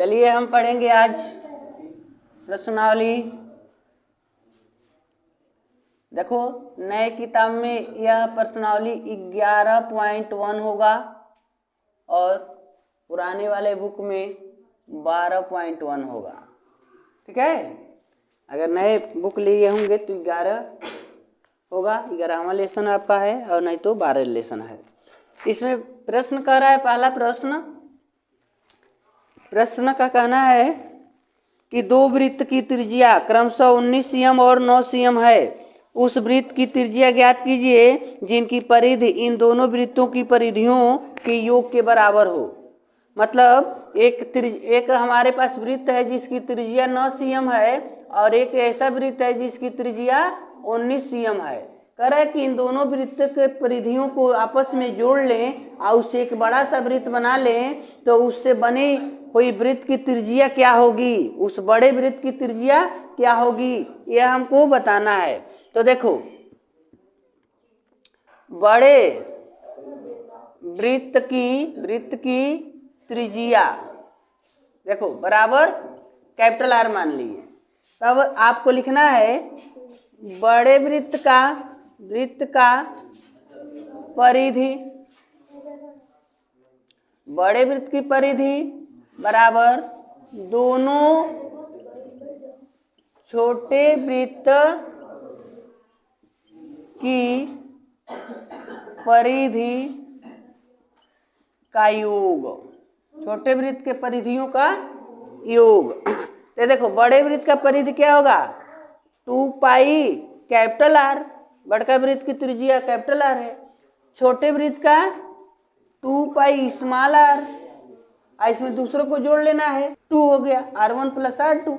चलिए हम पढ़ेंगे आज प्रश्नावली। देखो नए किताब में यह प्रश्नावली 11.1 होगा और पुराने वाले बुक में 12.1 होगा। ठीक है, अगर नए बुक लिए होंगे तो 11 होगा, 11वां लेसन आपका है, और नहीं तो 12 लेसन है। इसमें प्रश्न कह रहा है, पहला प्रश्न का कहना है कि दो वृत्त की त्रिज्या क्रमशः 19 cm और 9 cm है। उस वृत्त की त्रिज्या ज्ञात कीजिए जिनकी परिधि इन दोनों वृत्तों की परिधियों के योग के बराबर हो। मतलब एक हमारे पास वृत्त है जिसकी त्रिज्या 9 cm है और एक ऐसा वृत्त है जिसकी त्रिज्या 19 cm है। कह रहा है कि इन दोनों वृत्त के परिधियों को आपस में जोड़ लें और उससे एक बड़ा सा वृत्त बना लें तो उससे बनी हुई वृत्त की त्रिज्या क्या होगी, उस बड़े वृत्त की त्रिज्या क्या होगी, यह हमको बताना है। तो देखो बड़े वृत्त की त्रिज्या देखो बराबर कैपिटल आर मान लिए। तब आपको लिखना है बड़े वृत्त का परिधि, बड़े वृत्त की परिधि बराबर दोनों छोटे वृत्त की परिधि का योग, छोटे वृत्त के परिधियों का योग। तो देखो बड़े वृत्त का परिधि क्या होगा, 2 पाई कैपिटल आर, बड़का वृत्त की त्रिज्या कैपिटल आर है। छोटे वृत्त का 2 पाई स्मॉल आर, इसमें दूसरों को जोड़ लेना है, 2 हो गया R1 + R2।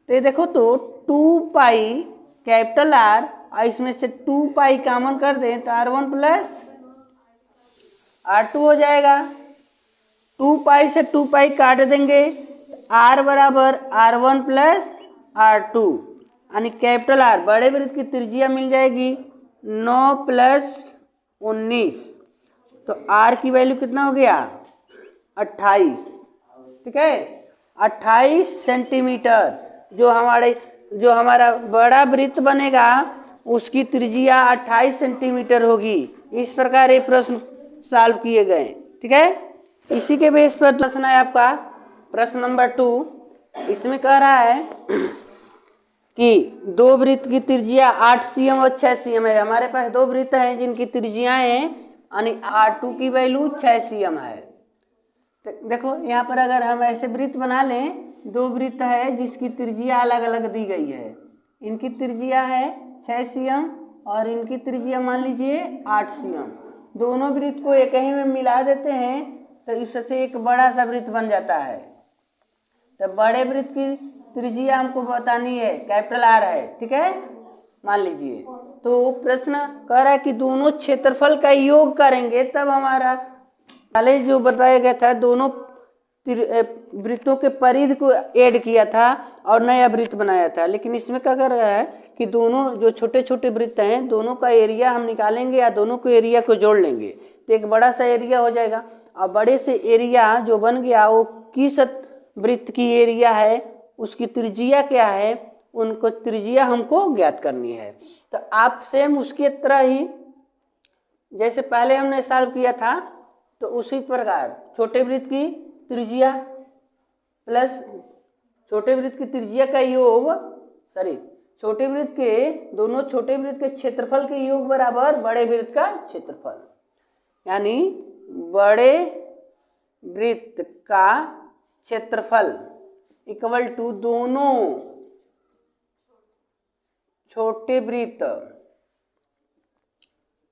तो देखो तो 2 पाई कैपिटल आर और इसमें से 2 पाई कॉमन कर दें तो R1 + R2 हो जाएगा। 2 पाई से 2 पाई काट देंगे, R बराबर R1 + R2, यानी कैपिटल आर बड़े वृत्त की त्रिज्या मिल जाएगी 9 + 19, तो R की वैल्यू कितना हो गया 28। ठीक है, 28 सेंटीमीटर जो हमारा बड़ा वृत्त बनेगा उसकी त्रिज्या 28 सेंटीमीटर होगी। इस प्रकार ये प्रश्न सॉल्व किए गए। ठीक है, इसी के बेस पर प्रश्न है आपका प्रश्न नंबर 2। इसमें कह रहा है कि दो वृत्त की त्रिज्या 8 cm और 6 cm है। हमारे पास दो वृत्त हैं जिनकी त्रिज्याएं यानी R2 की वैल्यू 6 cm है। तो देखो यहाँ पर अगर हम ऐसे वृत्त बना लें, दो वृत्त है जिसकी त्रिज्या अलग अलग दी गई है, इनकी त्रिज्या है 6 cm और इनकी त्रिज्या मान लीजिए 8 cm। दोनों वृत्त को एक ही में मिला देते हैं तो इससे एक बड़ा सा वृत्त बन जाता है। तो बड़े वृत्त की त्रिज्या हमको बतानी है, कैपिटल आर है। ठीक है, मान लीजिए तो प्रश्न कह रहा है कि दोनों क्षेत्रफल का योग करेंगे तब हमारा पहले जो बताया गया था दोनों वृत्तों के परिधि को ऐड किया था और नया वृत्त बनाया था, लेकिन इसमें क्या कर रहा है कि दोनों जो छोटे छोटे वृत्त हैं दोनों का एरिया हम निकालेंगे या दोनों को एरिया को जोड़ लेंगे तो एक बड़ा सा एरिया हो जाएगा। और बड़े से एरिया जो बन गया वो किस वृत्त की एरिया है, उसकी त्रिज्या क्या है, उनको त्रिज्या हमको ज्ञात करनी है। तो आप सेम उसके तरह ही जैसे पहले हमने सॉल्व किया था तो उसी प्रकार छोटे वृत्त की त्रिज्या प्लस छोटे वृत्त की त्रिज्या का योग, छोटे वृत्त के दोनों छोटे वृत्त के क्षेत्रफल के योग बराबर बड़े वृत्त का क्षेत्रफल, यानी बड़े वृत्त का क्षेत्रफल इक्वल टू दोनों छोटे वृत्त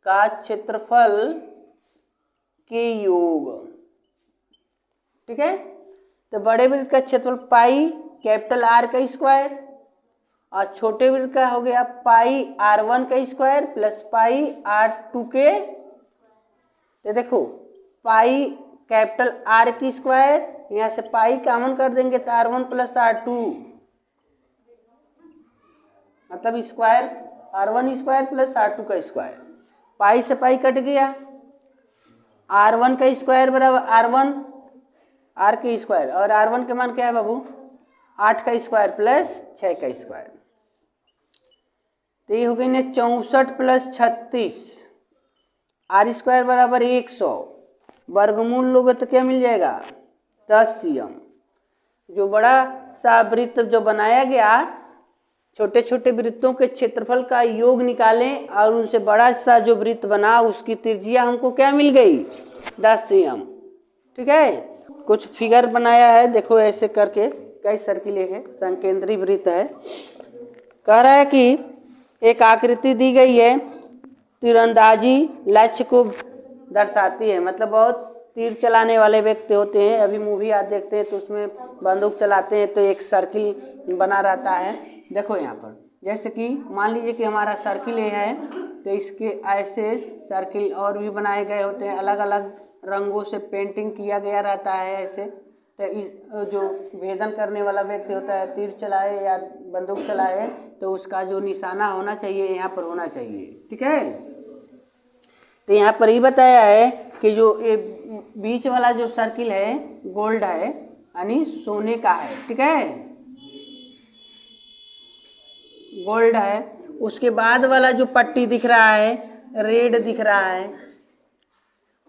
का क्षेत्रफल के योग। ठीक है, तो बड़े वृत्त का क्षेत्रफल पाई कैपिटल आर का स्क्वायर और छोटे वृत्त का हो गया पाई R1 का स्क्वायर प्लस पाई R2 के। तो देखो पाई कैपिटल आर की स्क्वायर, यहाँ से पाई कॉमन कर देंगे तो R1 + R2, मतलब square R1 square plus R2 का स्क्वायर। पाई से पाई कट गया, R1 का स्क्वायर बराबर R1 आर के स्क्वायर, और R1 के मान क्या है बाबू, 8 का स्क्वायर प्लस 6 का स्क्वायर। तो ये हो गई ना 64 प्लस 36, आर स्क्वायर बराबर 100, वर्गमूल लोगे तो क्या मिल जाएगा 10 cm। जो बड़ा सा वृत्त जो बनाया गया, छोटे छोटे वृत्तों के क्षेत्रफल का योग निकालें और उनसे बड़ा सा जो वृत्त बना उसकी त्रिज्या हमको क्या मिल गई 10 cm। ठीक है, कुछ फिगर बनाया है, देखो ऐसे करके कई सर्किल है, संकेंद्री वृत्त है। कह रहा है कि एक आकृति दी गई है, तीरंदाजी लक्ष्य को दर्शाती है, मतलब बहुत तीर चलाने वाले व्यक्ति होते हैं, अभी मूवी आप देखते हैं तो उसमें बंदूक चलाते हैं तो एक सर्किल बना रहता है। देखो यहाँ पर जैसे कि मान लीजिए कि हमारा सर्किल ये है, तो इसके ऐसे सर्किल और भी बनाए गए होते हैं, अलग अलग रंगों से पेंटिंग किया गया रहता है ऐसे। तो इस जो भेदन करने वाला व्यक्ति होता है, तीर चलाए या बंदूक चलाए, तो उसका जो निशाना होना चाहिए यहाँ पर होना चाहिए। ठीक है, तो यहाँ पर ये बताया है कि जो ये बीच वाला जो सर्किल है गोल्ड है, यानी सोने का है। ठीक है, गोल्ड है। उसके बाद वाला जो पट्टी दिख रहा है रेड दिख रहा है।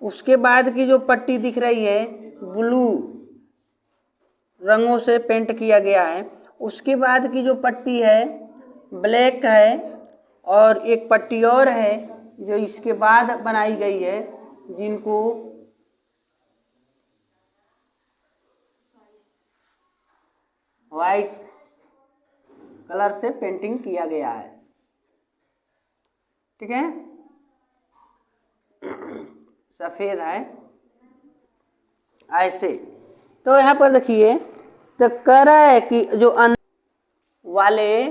उसके बाद की जो पट्टी दिख रही है ब्लू रंगों से पेंट किया गया है। उसके बाद की जो पट्टी है ब्लैक है, और एक पट्टी और है जो इसके बाद बनाई गई है, जिनको वाइट कलर से पेंटिंग किया गया है। ठीक है, सफेद है ऐसे। तो यहाँ पर देखिए, तो कह रहा है कि जो अंदर वाले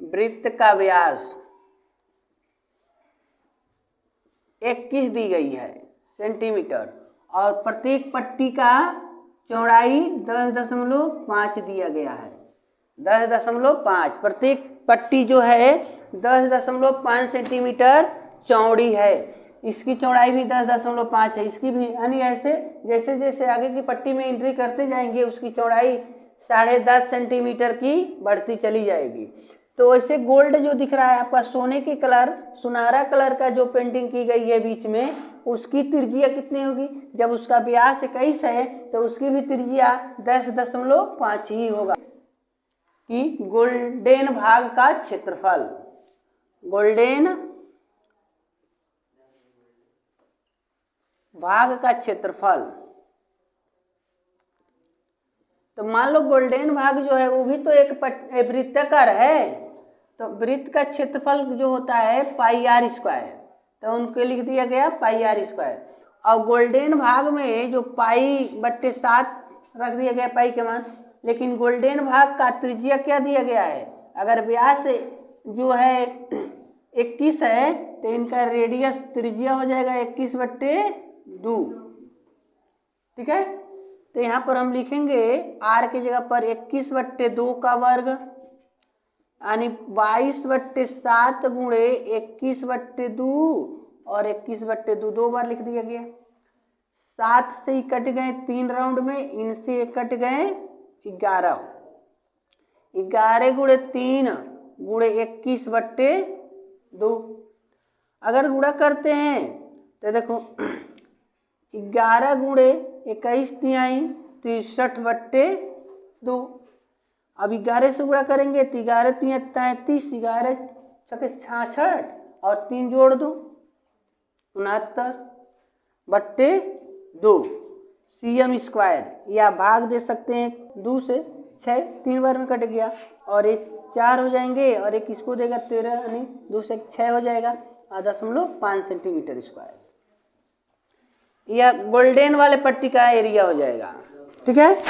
वृत्त का व्यास 21 दी गई है सेंटीमीटर, और प्रत्येक पट्टी का चौड़ाई 10.5 दिया गया है। 10.5, प्रत्येक पट्टी जो है 10.5 सेंटीमीटर चौड़ी है। इसकी चौड़ाई भी 10.5 है, इसकी भी, यानी ऐसे जैसे जैसे आगे की पट्टी में एंट्री करते जाएंगे उसकी चौड़ाई 10.5 सेंटीमीटर की बढ़ती चली जाएगी। तो ऐसे गोल्ड जो दिख रहा है आपका, सोने के कलर, सुनहरा कलर का जो पेंटिंग की गई है बीच में, उसकी त्रिज्या कितनी होगी, जब उसका व्यास 21 है तो उसकी भी त्रिज्या 10.5 ही होगा। कि गोल्डन भाग का क्षेत्रफल, गोल्डन भाग का क्षेत्रफल। तो मान लो गोल्डन भाग जो है वो भी तो एक वृत्ताकार है, तो वृत्त का क्षेत्रफल जो होता है पाई आर स्क्वायर, तो उनको लिख दिया गया पाई आर स्क्वायर। और गोल्डन भाग में जो पाई/7 रख दिया गया पाई के मान, लेकिन गोल्डन भाग का त्रिज्या क्या दिया गया है, अगर व्यास जो है 21 है तो इनका रेडियस त्रिज्या हो जाएगा 21/2। ठीक है, तो यहाँ पर हम लिखेंगे r की जगह पर 21/2 का वर्ग, यानी 22/7 गुणे 21/2, और 21/2 दो बार लिख दिया गया। 7 से ही कट गए 3 राउंड में, इनसे कट गए 11। 11 गुणे 3 गुणे 21/2। अगर गुणा करते हैं तो देखो 11 गुणे 21 तिहाई 63/2। अब 11 से गुणा करेंगे तो 11 तिया 33, 11 छके 66, और 3 जोड़ दो 69/2 cm स्क्वायर, या भाग दे सकते हैं 2 से 6, 3 बार में कट गया, और एक 4 हो जाएंगे, और एक इसको देगा 13, यानी 2 से 6 हो जाएगा 0.5 सेंटीमीटर स्क्वायर। यह गोल्डन वाले पट्टी का एरिया हो जाएगा। ठीक है,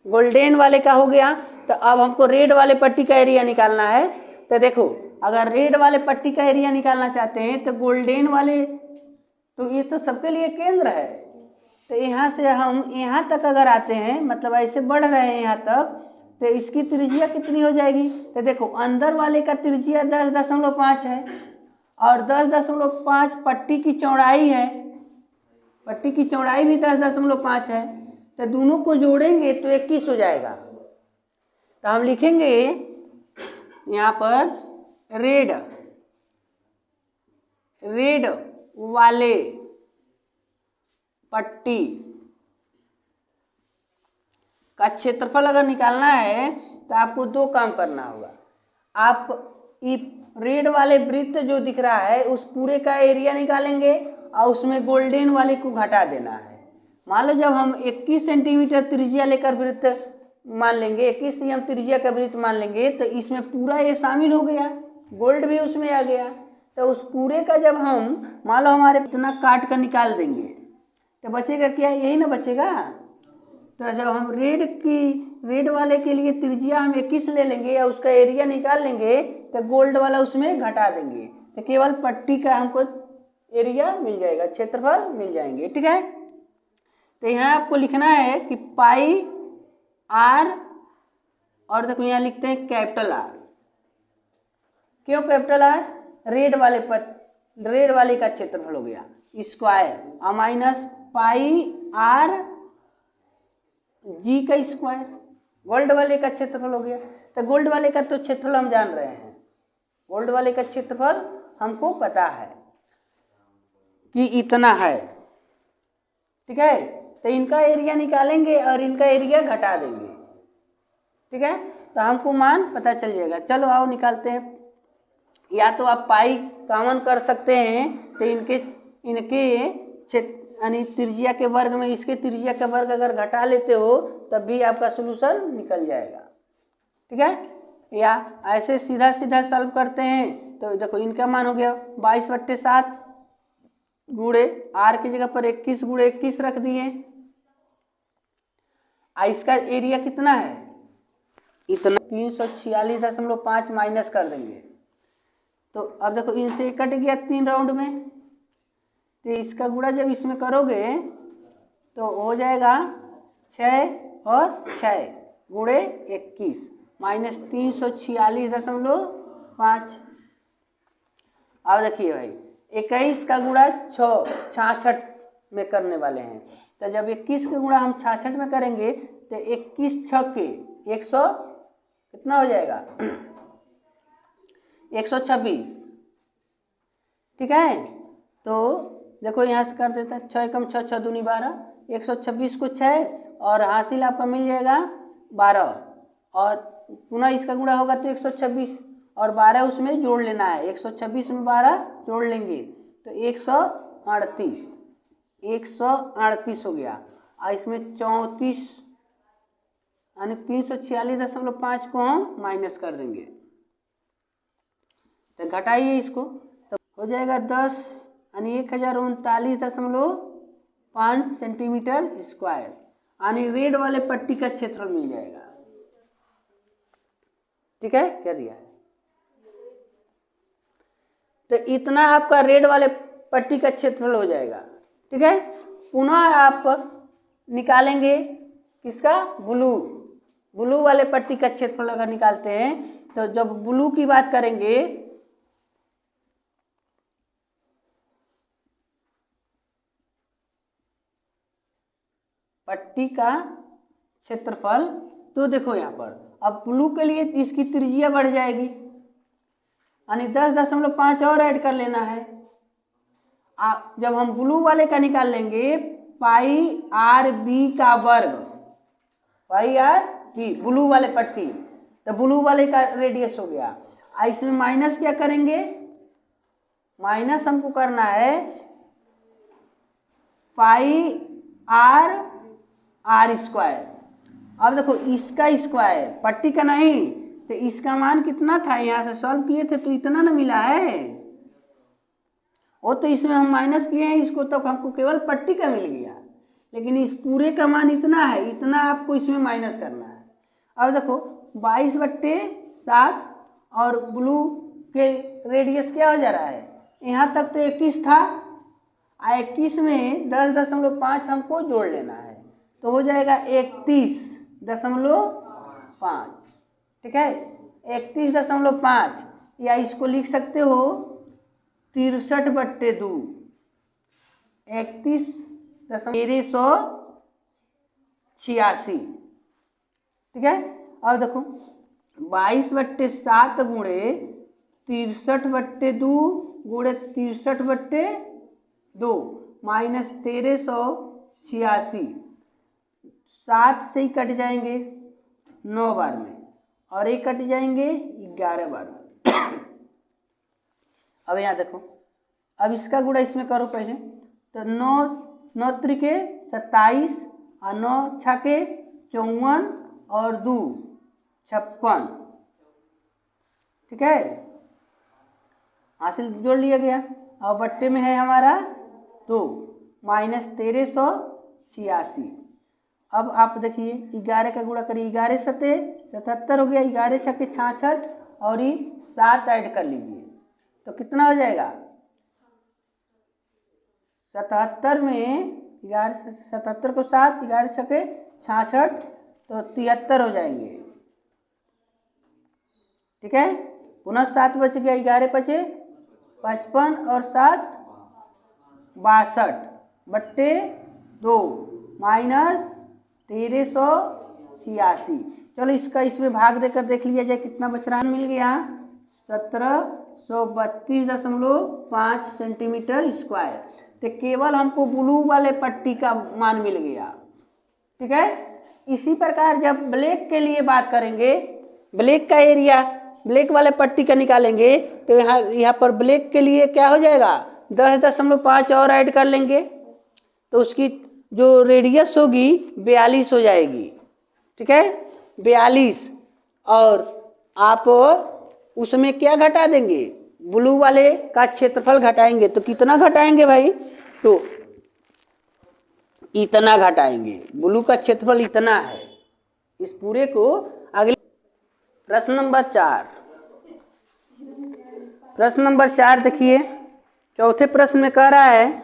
गोल्डन वाले का हो गया। तो अब हमको रेड वाले पट्टी का एरिया निकालना है। तो देखो, अगर रेड वाले पट्टी का एरिया निकालना चाहते हैं तो गोल्डन वाले, तो ये तो सबके लिए केंद्र है, तो यहाँ से हम यहाँ तक अगर आते हैं, मतलब ऐसे बढ़ रहे हैं यहाँ तक, तो इसकी त्रिज्या कितनी हो जाएगी। तो देखो, अंदर वाले का त्रिज्या 10.5 है, और 10.5 पट्टी की चौड़ाई है, पट्टी की चौड़ाई भी 10.5 है, तो दोनों को जोड़ेंगे तो 21 हो जाएगा। तो हम लिखेंगे यहाँ पर रेड वाले पट्टी का क्षेत्रफल अगर निकालना है तो आपको दो काम करना होगा। आप रेड वाले वृत्त जो दिख रहा है उस पूरे का एरिया निकालेंगे और उसमें गोल्डन वाले को घटा देना है। मान लो जब हम 21 सेंटीमीटर त्रिज्या लेकर वृत्त मान लेंगे, 21 cm त्रिज्या का वृत्त मान लेंगे, तो इसमें पूरा ये शामिल हो गया, गोल्ड भी उसमें आ गया। तो उस पूरे का जब हम मान लो हमारे इतना काट कर निकाल देंगे तो बचेगा क्या? यही ना बचेगा। तो जब हम रेड वाले के लिए त्रिज्या हम 21 ले लेंगे या उसका एरिया निकाल लेंगे तो गोल्ड वाला उसमें घटा देंगे, तो केवल पट्टी का हमको एरिया मिल जाएगा, क्षेत्रफल मिल जाएंगे। ठीक है, तो यहाँ आपको लिखना है कि पाई आर, और देखो यहाँ लिखते हैं कैपिटल आर। क्यों कैपिटल आर? रेड वाले का क्षेत्रफल हो गया स्क्वायर और माइनस पाई आर जी का स्क्वायर, गोल्ड वाले का क्षेत्रफल हो गया। तो गोल्ड वाले का तो क्षेत्रफल हम जान रहे हैं, गोल्ड वाले का क्षेत्रफल हमको पता है कि इतना है। ठीक है, तो इनका एरिया निकालेंगे और इनका एरिया घटा देंगे। ठीक है, तो हमको मान पता चल जाएगा। चलो आओ निकालते हैं। या तो आप पाई कॉमन कर सकते हैं, तो इनके यानी त्रिज्या के वर्ग में इसके त्रिज्या का वर्ग अगर घटा लेते हो तब भी आपका सोल्यूशन निकल जाएगा। ठीक है, या ऐसे सीधा सीधा सॉल्व करते हैं तो देखो इनका मान हो गया 22/7 गुणे आर की जगह पर 21 गुणे 21 रख दिए। इसका एरिया कितना है? इतना 346.5 माइनस कर देंगे। तो अब देखो इनसे कट गया 3 राउंड में, तो इसका गुणा जब इसमें करोगे तो हो जाएगा 6 और 6 गुणे 21 माइनस 346.5। अब देखिए भाई 21 का गुणा 66 में करने वाले हैं, तो जब 21 का गुणा हम 66 में करेंगे तो 21 छक्के 100 कितना हो जाएगा? 126। ठीक है, तो देखो यहाँ से कर देते हैं 6 कम 6 6 दूनी 12, 126 को 6 और हासिल आपका मिल जाएगा 12, और पुनः इसका गुणा होगा तो 126 और 12 उसमें जोड़ लेना है। 126 में 12 जोड़ लेंगे तो 138 हो गया। और इसमें 34 यानी 346.5 को हम माइनस कर देंगे, तो घटाइए इसको तो हो जाएगा 10 यानी 1039.5 सेंटीमीटर स्क्वायर, यानी रेड वाले पट्टी का क्षेत्रफल मिल जाएगा। ठीक है, क्या दिया है? तो इतना आपका रेड वाले पट्टी का क्षेत्रफल हो जाएगा। ठीक है, पुनः आप निकालेंगे किसका? ब्लू वाले पट्टी का क्षेत्रफल अगर निकालते हैं तो जब ब्लू की बात करेंगे पट्टी का क्षेत्रफल, तो देखो यहाँ पर अब ब्लू के लिए इसकी त्रिज्या बढ़ जाएगी, यानी 10.5 और ऐड कर लेना है। जब हम ब्लू वाले का निकाल लेंगे पाई आर बी का वर्ग, पाई आर बी ब्लू वाले पट्टी, तो ब्लू वाले का रेडियस हो गया। इसमें माइनस क्या करेंगे? माइनस हमको करना है पाई आर स्क्वायर। अब देखो इसका स्क्वायर पट्टी का नहीं, तो इसका मान कितना था? यहाँ से सॉल्व किए थे तो इतना ना मिला है, वो तो इसमें हम माइनस किए हैं इसको, तो हमको केवल पट्टी का मिल गया, लेकिन इस पूरे का मान इतना है, इतना आपको इसमें माइनस करना है। अब देखो 22/7 और ब्लू के रेडियस क्या हो जा रहा है? यहाँ तक तो 21 था, 21 में 10.5 हमको जोड़ लेना है, तो हो जाएगा 31.5। ठीक है, 31.5, या इसको लिख सकते हो 63/2। 31 1386। ठीक है, अब देखो 22/7 गुणे 63/2 गुणे 63/2 माइनस 1386। 7 से ही कट जाएंगे 9 बार में, और ये कट जाएंगे 11 बार में। अब यहाँ देखो, अब इसका गुणा इसमें करो पहले, तो 9 त्रिके 27 और 9 छके 54 और 2 56। ठीक है, हासिल जोड़ लिया गया। और बट्टे में है हमारा 2 माइनस 1386। अब आप देखिए 11 का गुणा करिए, 11 सते 77 हो गया, 11 छके 66 और ये 7 ऐड कर लीजिए तो कितना हो जाएगा 77 में 77 को 7, 11 छके 66 तो 73 हो जाएंगे। ठीक है, पुनः 7 बच गया, 11 बचे 55 और 7 62 बट्टे 2 माइनस 1386। चलो इसका इसमें भाग देकर देख लिया जाए कितना बच रहा है। मिल गया 1732.5 सेंटीमीटर स्क्वायर। तो केवल हमको ब्लू वाले पट्टी का मान मिल गया। ठीक है, इसी प्रकार जब ब्लैक के लिए बात करेंगे, ब्लैक का एरिया ब्लैक वाले पट्टी का निकालेंगे तो यहाँ पर ब्लैक के लिए क्या हो जाएगा 10.5 और ऐड कर लेंगे तो उसकी जो रेडियस होगी 42 हो जाएगी। ठीक है, 42। और आप उसमें क्या घटा देंगे, ब्लू वाले का क्षेत्रफल घटाएंगे तो कितना घटाएंगे भाई, तो इतना घटाएंगे। ब्लू का क्षेत्रफल इतना है। इस पूरे को अगले प्रश्न नंबर 4। प्रश्न नंबर 4 देखिए, चौथे प्रश्न में कह रहा है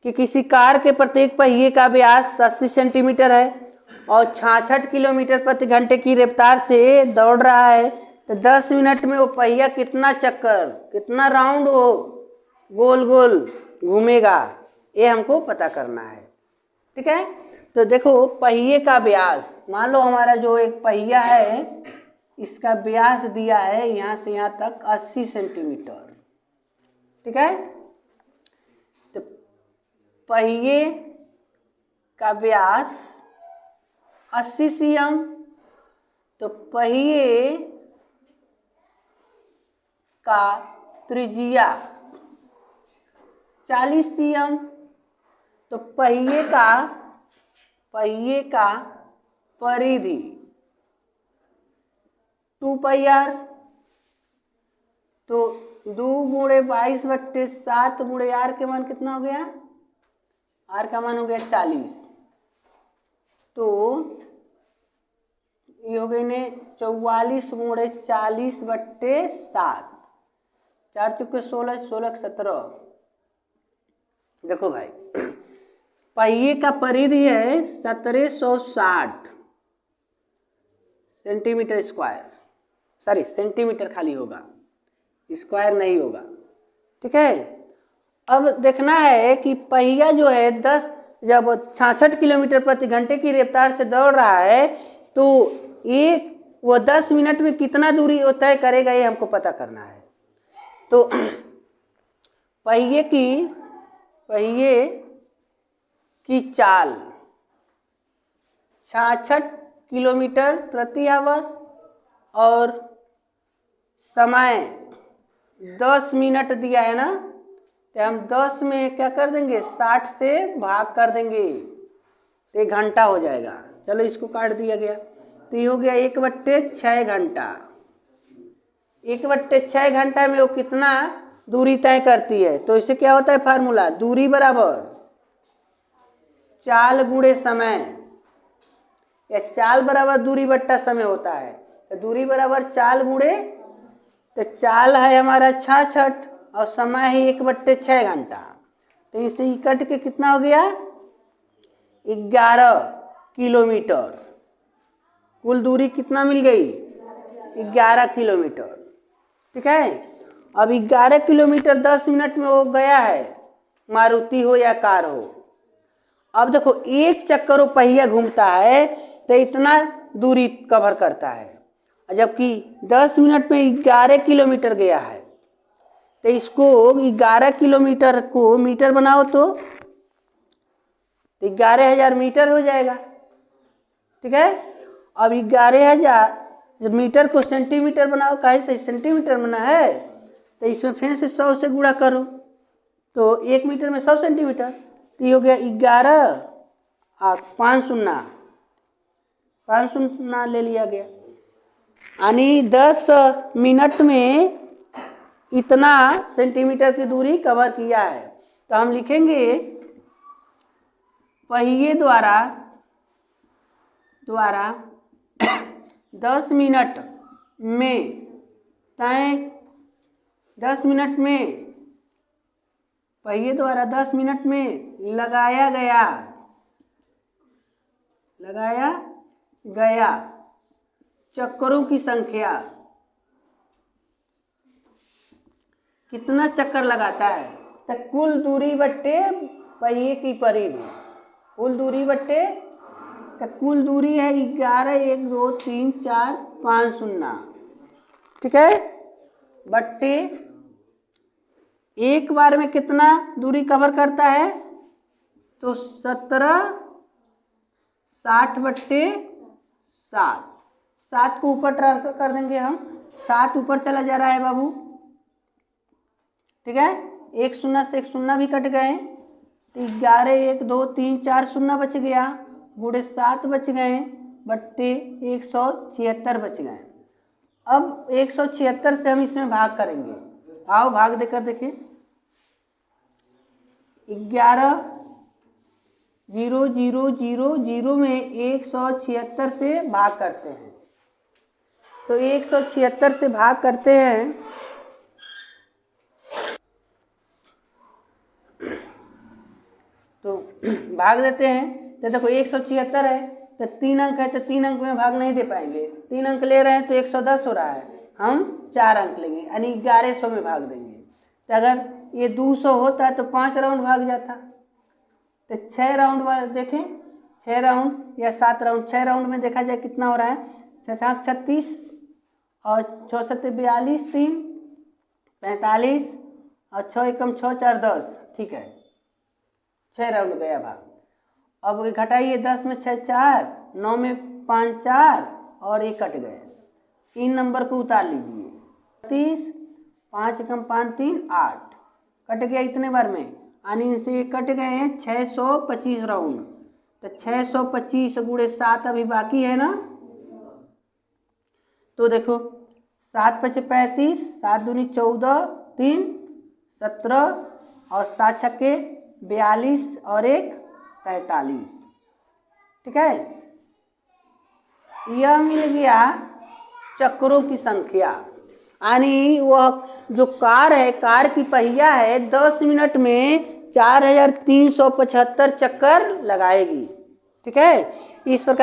कि किसी कार के प्रत्येक पहिए का व्यास 80 सेंटीमीटर है और 66 किलोमीटर प्रति घंटे की रफ्तार से दौड़ रहा है, तो 10 मिनट में वो पहिया कितना चक्कर, कितना राउंड वो गोल गोल घूमेगा, ये हमको पता करना है। ठीक है, तो देखो पहिए का व्यास, मान लो हमारा जो एक पहिया है इसका व्यास दिया है यहाँ से यहाँ तक 80 सेंटीमीटर। ठीक है, तो पहिए का व्यास 80 cm, तो पहिए का त्रिज्या 40 cm, तो पहिए का परिधि 2πr, तो 2 गुणे 22/7 गुणे r के मान कितना हो गया, r का मान हो गया 40। तो ये हो गई ने 44 गुणे 40/7, 4 चुके 16, 16 17। देखो भाई पहिए का परिधि है 1760 सेंटीमीटर स्क्वायर, सॉरी सेंटीमीटर खाली होगा, स्क्वायर नहीं होगा। ठीक है, अब देखना है कि पहिया जो है जब 66 किलोमीटर प्रति घंटे की रफ्तार से दौड़ रहा है तो वो 10 मिनट में कितना दूरी तय करेगा, ये हमको पता करना है। तो पहिए की चाल 66 किलोमीटर प्रति आवर और समय 10 मिनट दिया है ना, तो हम 10 में क्या कर देंगे 60 से भाग कर देंगे तो 1 घंटा हो जाएगा। चलो इसको काट दिया गया तो ये हो गया 1/6 घंटा। 1/6 घंटा में वो कितना दूरी तय करती है, तो इसे क्या होता है फार्मूला, दूरी बराबर चाल गुणे समय, या चाल बराबर दूरी बट्टा समय होता है। तो दूरी बराबर चाल गुणे, तो चाल है हमारा 66 और समय है 1/6 घंटा, तो इसे ही कट के कितना हो गया 11 किलोमीटर। कुल दूरी कितना मिल गई 11 किलोमीटर। ठीक है, अब 11 किलोमीटर 10 मिनट में वो गया है, मारुति हो या कार हो। अब देखो एक चक्कर वो पहिया घूमता है तो इतना दूरी कवर करता है, जबकि 10 मिनट में 11 किलोमीटर गया है। तो इसको 11 किलोमीटर को मीटर बनाओ तो 11,000 मीटर हो जाएगा। ठीक है, अब 11,000 मीटर को सेंटीमीटर बनाओ, काहे से सेंटीमीटर बना है, तो इसमें फिर से 100 से गुणा करो तो 1 मीटर में 100 सेंटीमीटर, तो ये हो गया 11 और 5 शून्य ले लिया गया, यानी 10 मिनट में इतना सेंटीमीटर की दूरी कवर किया है। तो हम लिखेंगे पहिए द्वारा 10 मिनट में तय 10 मिनट में पहिए द्वारा 10 मिनट में लगाया गया चक्करों की संख्या, कितना चक्कर लगाता है, तो कुल दूरी बट्टे पहिए की परिधि, कुल दूरी बट्टे, तो कुल दूरी है 11, 1, 2, 3, 4, 5 शून्य। ठीक है, बट्टे एक बार में कितना दूरी कवर करता है, तो 17, 60 बट्टे 7, 7 को ऊपर ट्रांसफर कर देंगे हम, 7 ऊपर चला जा रहा है बाबू। ठीक है, एक शून्य से एक शून्य भी कट गए, तो 11, 1, 2, 3, 4 शून्य बच गया, गुणे 7 बच गए, बट्टे 176 बच गए। अब 176 से हम इसमें भाग करेंगे, आओ भाग देकर देखिए। 11 0 0 0 0 में 176 से भाग करते हैं, तो 176 से भाग करते हैं तो भाग देते हैं, तो देखो 176 है तो 3 अंक है, तो 3 अंक में भाग नहीं दे पाएंगे, 3 अंक ले रहे हैं तो 110 हो रहा है, हम 4 अंक लेंगे यानी 1100 में भाग देंगे। तो अगर ये 200 होता है तो 5 राउंड भाग जाता, तो 6 राउंड देखें, 6 राउंड या 7 राउंड, 6 राउंड में देखा जाए कितना हो रहा है, 6 36 और 6 7 42, 3 45 और 6 एकम 6 4 10। ठीक है, 6 राउंड गया भाग। अब घटाइए, 10 में 6 4, 9 में 5 4 और 1 कट गए, 3 नंबर को उतार लीजिए, 30, 5 एकम 5 3 8 कट गया इतने बार में, यानी इनसे कट गए हैं 625 राउंड। तो 625 गुणे 7 अभी बाकी है ना, तो देखो 7 5 35, 7 दूनी 14, 3 17 और 7 छक्के 42 और 1 43। ठीक है, यह मिल गया चक्रों की संख्या, यानी वह जो कार है, कार की पहिया है 10 मिनट में 4375 चक्कर लगाएगी। ठीक है, इस प्रकार